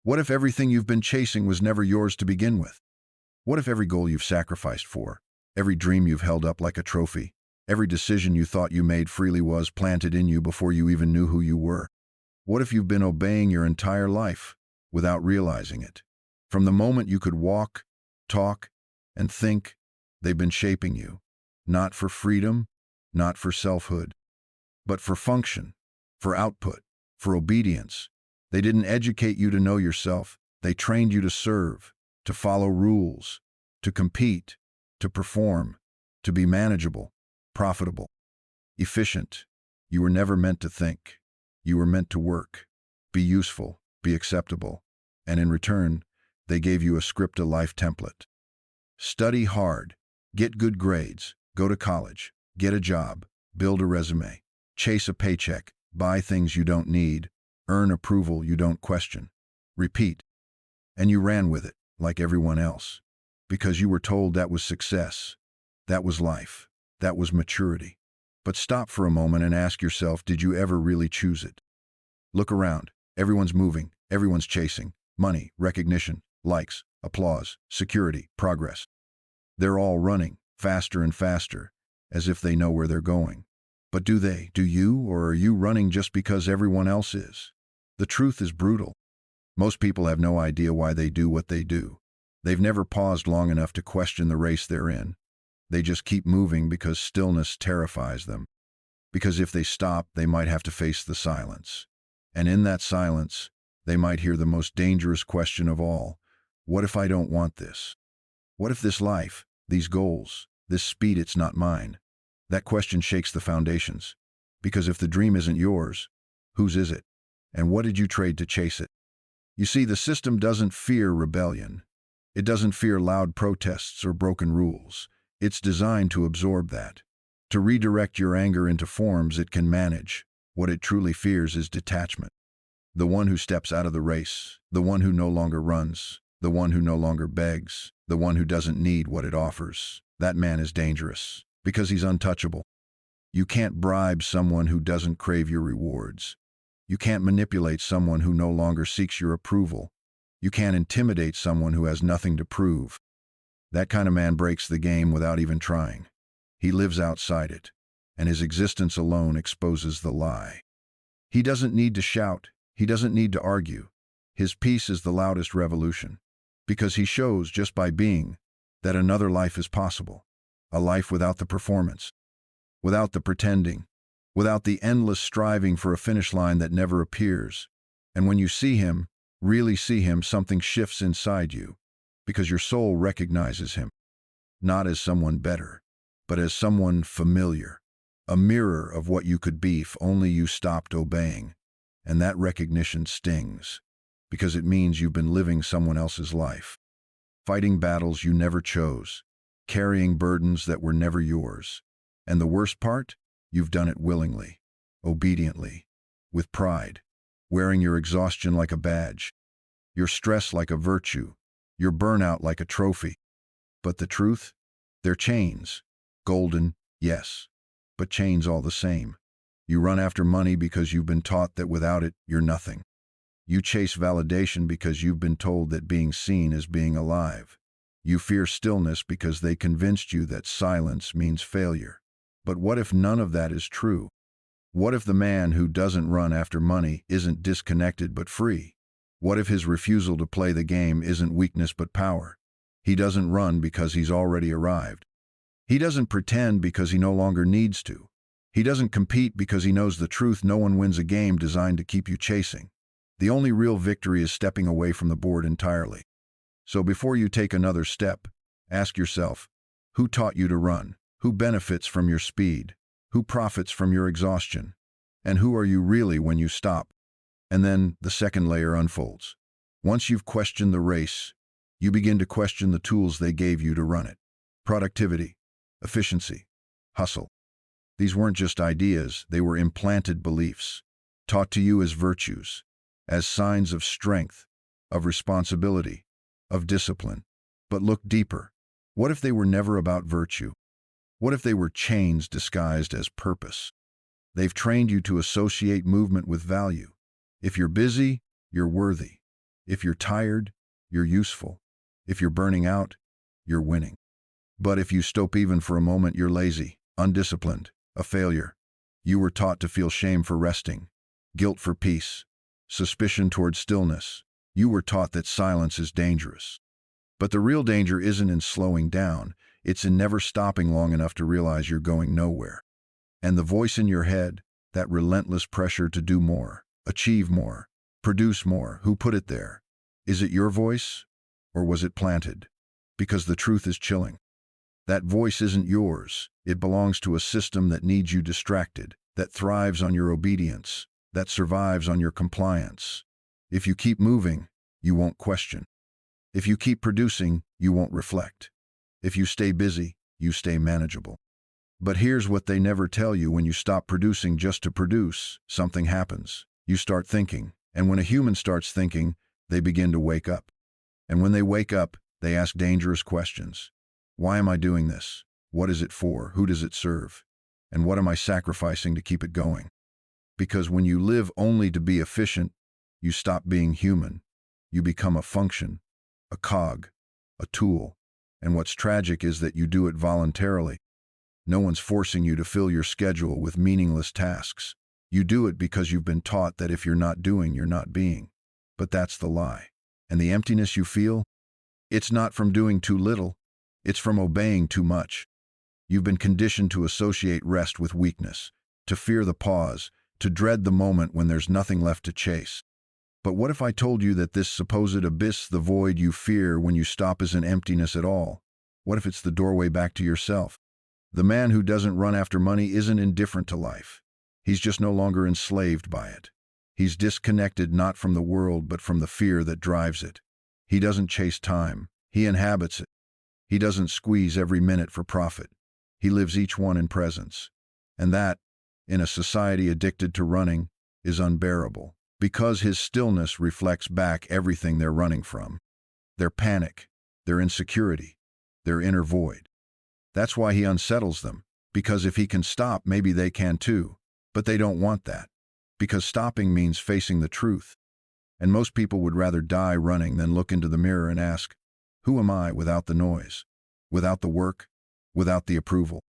What if everything you've been chasing was never yours to begin with? What if every goal you've sacrificed for, every dream you've held up like a trophy, every decision you thought you made freely was planted in you before you even knew who you were? What if you've been obeying your entire life without realizing it? From the moment you could walk, talk, and think, they've been shaping you, not for freedom, not for selfhood, but for function, for output, for obedience. They didn't educate you to know yourself. They trained you to serve, to follow rules, to compete, to perform, to be manageable, profitable, efficient. You were never meant to think. You were meant to work, be useful, be acceptable. And in return, they gave you a script, a life template. Study hard, get good grades, go to college, get a job, build a resume, chase a paycheck, buy things you don't need, earn approval you don't question. Repeat. And you ran with it, like everyone else, because you were told that was success, that was life, that was maturity. But stop for a moment and ask yourself, did you ever really choose it? Look around. Everyone's moving, everyone's chasing. Money, recognition, likes, applause, security, progress. They're all running, faster and faster, as if they know where they're going. But do they? Do you? Or are you running just because everyone else is? The truth is brutal. Most people have no idea why they do what they do. They've never paused long enough to question the race they're in. They just keep moving because stillness terrifies them. Because if they stop, they might have to face the silence. And in that silence, they might hear the most dangerous question of all. What if I don't want this? What if this life, these goals, this speed, it's not mine? That question shakes the foundations. Because if the dream isn't yours, whose is it? And what did you trade to chase it? You see, the system doesn't fear rebellion. It doesn't fear loud protests or broken rules. It's designed to absorb that, to redirect your anger into forms it can manage. What it truly fears is detachment. The one who steps out of the race, the one who no longer runs, the one who no longer begs, the one who doesn't need what it offers. That man is dangerous, because he's untouchable. You can't bribe someone who doesn't crave your rewards. You can't manipulate someone who no longer seeks your approval. You can't intimidate someone who has nothing to prove. That kind of man breaks the game without even trying. He lives outside it, and his existence alone exposes the lie. He doesn't need to shout. He doesn't need to argue. His peace is the loudest revolution, because he shows just by being that another life is possible, a life without the performance, without the pretending, without the endless striving for a finish line that never appears. And when you see him, really see him, something shifts inside you, because your soul recognizes him, not as someone better, but as someone familiar, a mirror of what you could be if only you stopped obeying. And that recognition stings, because it means you've been living someone else's life, fighting battles you never chose, carrying burdens that were never yours. And the worst part? You've done it willingly, obediently, with pride, wearing your exhaustion like a badge, your stress like a virtue, your burnout like a trophy. But the truth? They're chains. Golden, yes, but chains all the same. You run after money because you've been taught that without it, you're nothing. You chase validation because you've been told that being seen is being alive. You fear stillness because they convinced you that silence means failure. But what if none of that is true? What if the man who doesn't run after money isn't disconnected but free? What if his refusal to play the game isn't weakness but power? He doesn't run because he's already arrived. He doesn't pretend because he no longer needs to. He doesn't compete because he knows the truth. No one wins a game designed to keep you chasing. The only real victory is stepping away from the board entirely. So before you take another step, ask yourself, who taught you to run? Who benefits from your speed? Who profits from your exhaustion? And who are you really when you stop? And then the second layer unfolds. Once you've questioned the race, you begin to question the tools they gave you to run it. Productivity, efficiency, hustle. These weren't just ideas, they were implanted beliefs, taught to you as virtues, as signs of strength, of responsibility, of discipline. But look deeper. What if they were never about virtue? What if they were chains disguised as purpose? They've trained you to associate movement with value. If you're busy, you're worthy. If you're tired, you're useful. If you're burning out, you're winning. But if you stop even for a moment, you're lazy, undisciplined, a failure. You were taught to feel shame for resting, guilt for peace, suspicion toward stillness. You were taught that silence is dangerous. But the real danger isn't in slowing down, it's in never stopping long enough to realize you're going nowhere. And the voice in your head, that relentless pressure to do more, achieve more, produce more, who put it there? Is it your voice, or was it planted? Because the truth is chilling. That voice isn't yours. It belongs to a system that needs you distracted, that thrives on your obedience, that survives on your compliance. If you keep moving, you won't question. If you keep producing, you won't reflect. If you stay busy, you stay manageable. But here's what they never tell you: when you stop producing just to produce, something happens. You start thinking. And when a human starts thinking, they begin to wake up. And when they wake up, they ask dangerous questions. Why am I doing this? What is it for? Who does it serve? And what am I sacrificing to keep it going? Because when you live only to be efficient, you stop being human. You become a function, a cog, a tool. And what's tragic is that you do it voluntarily. No one's forcing you to fill your schedule with meaningless tasks. You do it because you've been taught that if you're not doing, you're not being. But that's the lie. And the emptiness you feel, it's not from doing too little, it's from obeying too much. You've been conditioned to associate rest with weakness, to fear the pause, to dread the moment when there's nothing left to chase. But what if I told you that this supposed abyss, the void you fear when you stop, isn't emptiness at all? What if it's the doorway back to yourself? The man who doesn't run after money isn't indifferent to life. He's just no longer enslaved by it. He's disconnected not from the world but from the fear that drives it. He doesn't chase time. He inhabits it. He doesn't squeeze every minute for profit. He lives each one in presence. And that, in a society addicted to running, is unbearable, because his stillness reflects back everything they're running from. Their panic, their insecurity, their inner void. That's why he unsettles them, because if he can stop, maybe they can too. But they don't want that, because stopping means facing the truth. And most people would rather die running than look into the mirror and ask, who am I without the noise, without the work, without the approval?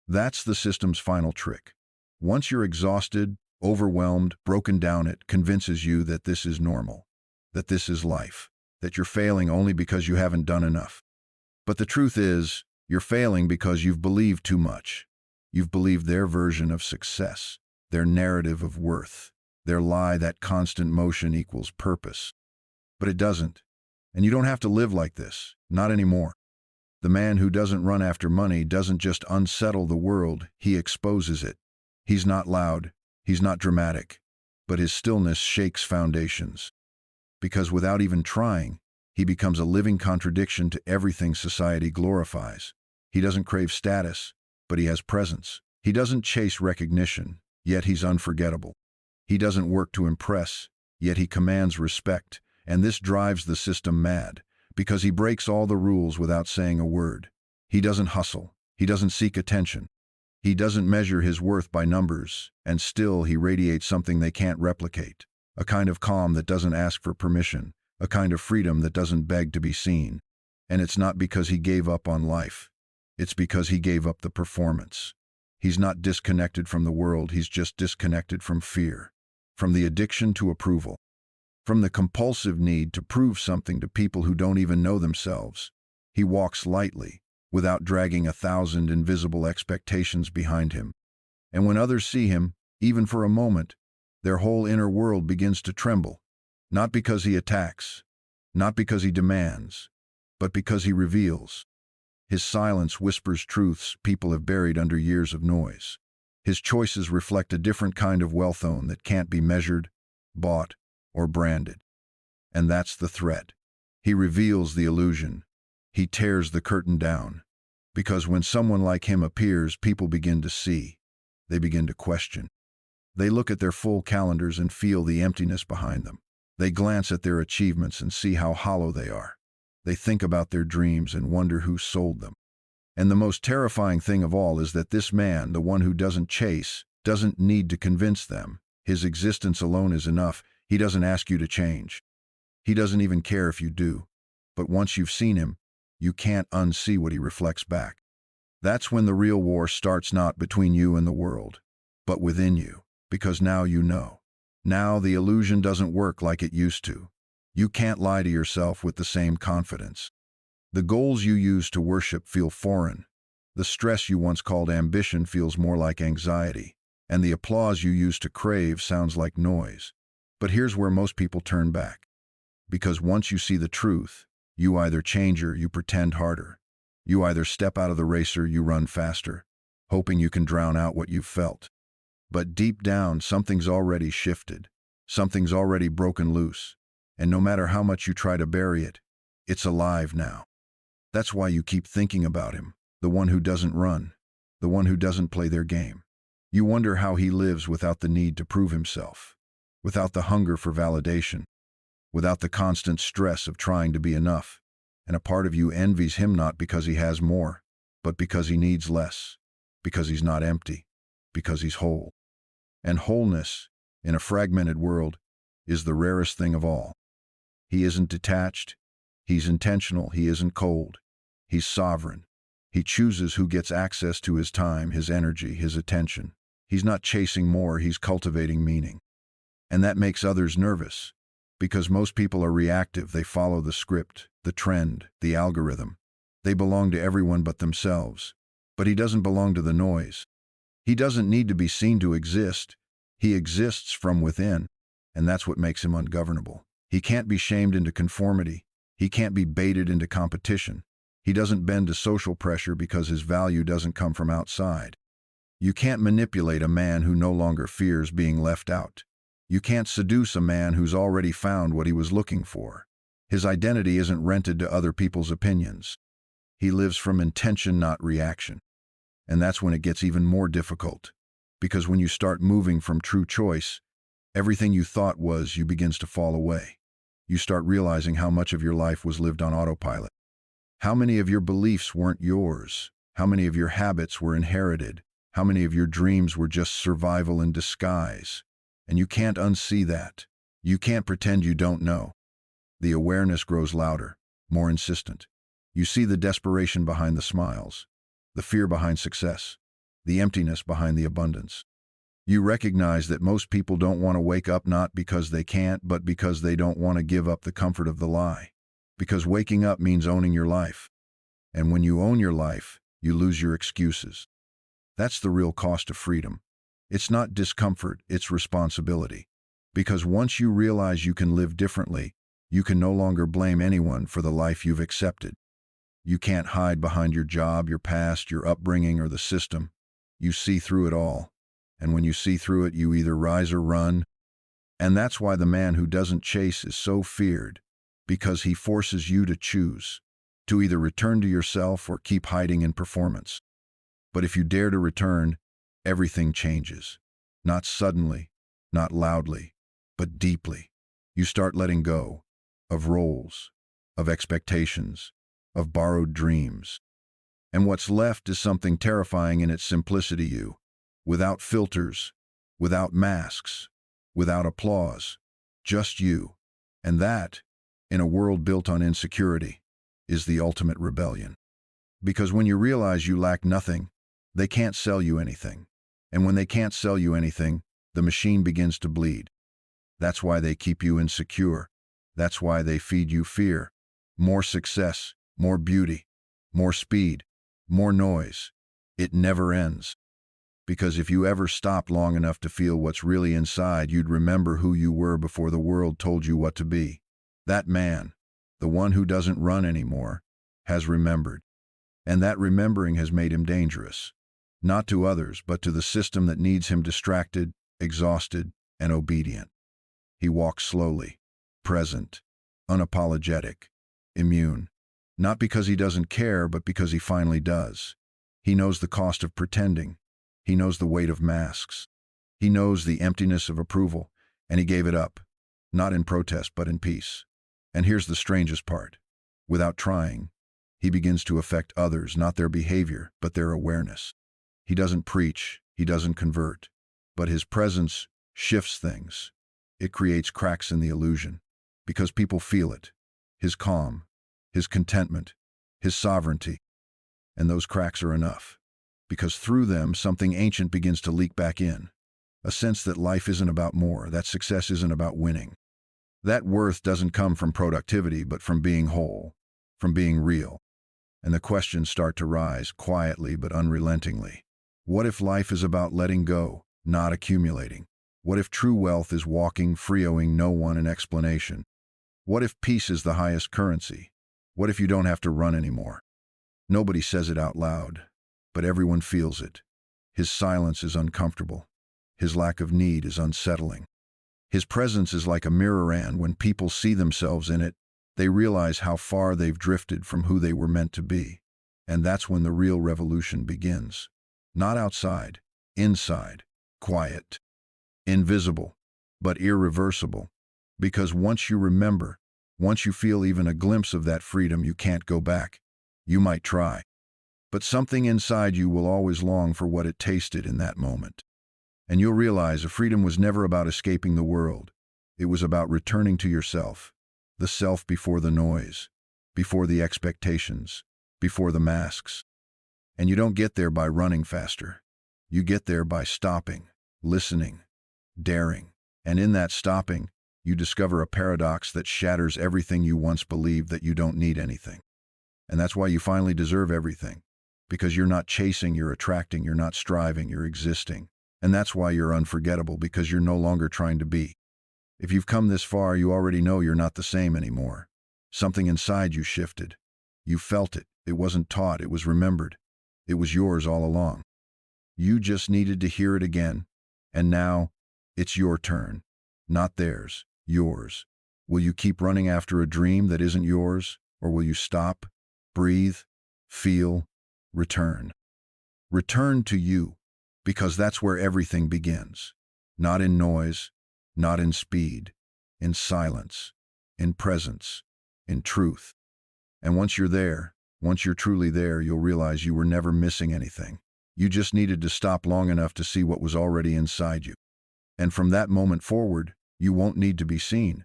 That's the system's final trick. Once you're exhausted, overwhelmed, broken down, it convinces you that this is normal, that this is life, that you're failing only because you haven't done enough. But the truth is, you're failing because you've believed too much. You've believed their version of success, their narrative of worth, their lie that constant motion equals purpose. But it doesn't. And you don't have to live like this, not anymore. The man who doesn't run after money doesn't just unsettle the world, he exposes it. He's not loud, he's not dramatic, but his stillness shakes foundations. Because without even trying, he becomes a living contradiction to everything society glorifies. He doesn't crave status, but he has presence. He doesn't chase recognition, yet he's unforgettable. He doesn't work to impress, yet he commands respect. And this drives the system mad, because he breaks all the rules without saying a word. He doesn't hustle. He doesn't seek attention. He doesn't measure his worth by numbers, and still he radiates something they can't replicate. A kind of calm that doesn't ask for permission, a kind of freedom that doesn't beg to be seen. And it's not because he gave up on life. It's because he gave up the performance. He's not disconnected from the world, he's just disconnected from fear, from the addiction to approval, from the compulsive need to prove something to people who don't even know themselves. He walks lightly, without dragging 1,000 invisible expectations behind him. And when others see him, even for a moment, their whole inner world begins to tremble, not because he attacks, not because he demands, but because he reveals. His silence whispers truths people have buried under years of noise. His choices reflect a different kind of wealth that can't be measured, bought, or branded. And that's the threat. He reveals the illusion. He tears the curtain down. Because when someone like him appears, people begin to see. They begin to question. They look at their full calendars and feel the emptiness behind them. They glance at their achievements and see how hollow they are. They think about their dreams and wonder who sold them. And the most terrifying thing of all is that this man, the one who doesn't chase, doesn't need to convince them. His existence alone is enough. He doesn't ask you to change. He doesn't even care if you do. But once you've seen him, you can't unsee what he reflects back. That's when the real war starts, not between you and the world, but within you, because now you know. Now the illusion doesn't work like it used to. You can't lie to yourself with the same confidence. The goals you used to worship feel foreign. The stress you once called ambition feels more like anxiety, and the applause you used to crave sounds like noise. But here's where most people turn back. Because once you see the truth, you either change or you pretend harder. You either step out of the race or you run faster, hoping you can drown out what you've felt. But deep down, something's already shifted. Something's already broken loose. And no matter how much you try to bury it, it's alive now. That's why you keep thinking about him, the one who doesn't run, the one who doesn't play their game. You wonder how he lives without the need to prove himself, without the hunger for validation, without the constant stress of trying to be enough. And a part of you envies him, not because he has more, but because he needs less, because he's not empty, because he's whole. And wholeness, in a fragmented world, is the rarest thing of all. He isn't detached, he's intentional, he isn't cold, he's sovereign. He chooses who gets access to his time, his energy, his attention. He's not chasing more, he's cultivating meaning. And that makes others nervous, because most people are reactive. They follow the script, the trend, the algorithm. They belong to everyone but themselves. But he doesn't belong to the noise. He doesn't need to be seen to exist. He exists from within, and that's what makes him ungovernable. He can't be shamed into conformity. He can't be baited into competition. He doesn't bend to social pressure because his value doesn't come from outside. You can't manipulate a man who no longer fears being left out. You can't seduce a man who's already found what he was looking for. His identity isn't rented to other people's opinions. He lives from intention, not reaction. And that's when it gets even more difficult. Because when you start moving from true choice, everything you thought was you begins to fall away. You start realizing how much of your life was lived on autopilot. How many of your beliefs weren't yours? How many of your habits were inherited? How many of your dreams were just survival in disguise? And you can't unsee that. You can't pretend you don't know. The awareness grows louder, more insistent. You see the desperation behind the smiles, the fear behind success, the emptiness behind the abundance. You recognize that most people don't want to wake up, not because they can't, but because they don't want to give up the comfort of the lie. Because waking up means owning your life. And when you own your life, you lose your excuses. That's the real cost of freedom. It's not discomfort, it's responsibility. Because once you realize you can live differently, you can no longer blame anyone for the life you've accepted. You can't hide behind your job, your past, your upbringing, or the system. You see through it all. And when you see through it, you either rise or run. And that's why the man who doesn't chase is so feared, because he forces you to choose, to either return to yourself or keep hiding in performance. But if you dare to return, everything changes. Not suddenly, not loudly, but deeply. You start letting go of roles, of expectations, of borrowed dreams. And what's left is something terrifying in its simplicity, you, without filters, without masks, without applause, just you. And that, in a world built on insecurity, is the ultimate rebellion. Because when you realize you lack nothing, they can't sell you anything. And when they can't sell you anything, the machine begins to bleed. That's why they keep you insecure. That's why they feed you fear. More success, more beauty, more speed, more noise. It never ends. Because if you ever stopped long enough to feel what's really inside, you'd remember who you were before the world told you what to be. That man, the one who doesn't run anymore, has remembered. And that remembering has made him dangerous. Not to others, but to the system that needs him distracted, exhausted, and obedient. He walks slowly, present, unapologetic, immune. Not because he doesn't care, but because he finally does. He knows the cost of pretending. He knows the weight of masks. He knows the emptiness of approval, and he gave it up, not in protest, but in peace. And here's the strangest part. Without trying, he begins to affect others, not their behavior, but their awareness. He doesn't preach, he doesn't convert, but his presence shifts things. It creates cracks in the illusion. Because people feel it. His calm, his contentment, his sovereignty. And those cracks are enough. Because through them, something ancient begins to leak back in. A sense that life isn't about more, that success isn't about winning. That worth doesn't come from productivity, but from being whole, from being real. And the questions start to rise, quietly but unrelentingly. What if life is about letting go, not accumulating? What if true wealth is walking, free, owing no one an explanation? What if peace is the highest currency? What if you don't have to run anymore? Nobody says it out loud, but everyone feels it. His silence is uncomfortable. His lack of need is unsettling. His presence is like a mirror, and when people see themselves in it, they realize how far they've drifted from who they were meant to be. And that's when the real revolution begins. Not outside, inside, quiet, invisible, but irreversible. Because once you remember, once you feel even a glimpse of that freedom, you can't go back. You might try, but something inside you will always long for what it tasted in that moment. And you'll realize a freedom was never about escaping the world. It was about returning to yourself, the self before the noise, before the expectations, before the masks. And you don't get there by running faster. You get there by stopping, listening, daring. And in that stopping, you discover a paradox that shatters everything you once believed, that you don't need anything. And that's why you finally deserve everything. Because you're not chasing, you're attracting, you're not striving, you're existing. And that's why you're unforgettable, because you're no longer trying to be. If you've come this far, you already know you're not the same anymore. Something inside you shifted. You felt it. It wasn't taught, it was remembered. It was yours all along. You just needed to hear it again. And now, it's your turn. Not theirs, yours. Will you keep running after a dream that isn't yours? Or will you stop, breathe, feel, return? Return to you, because that's where everything begins. Not in noise, not in speed, in silence, in presence, in truth. And once you're there, once you're truly there, you'll realize you were never missing anything. You just needed to stop long enough to see what was already inside you. And from that moment forward, you won't need to be seen.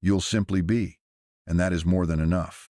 You'll simply be. And that is more than enough.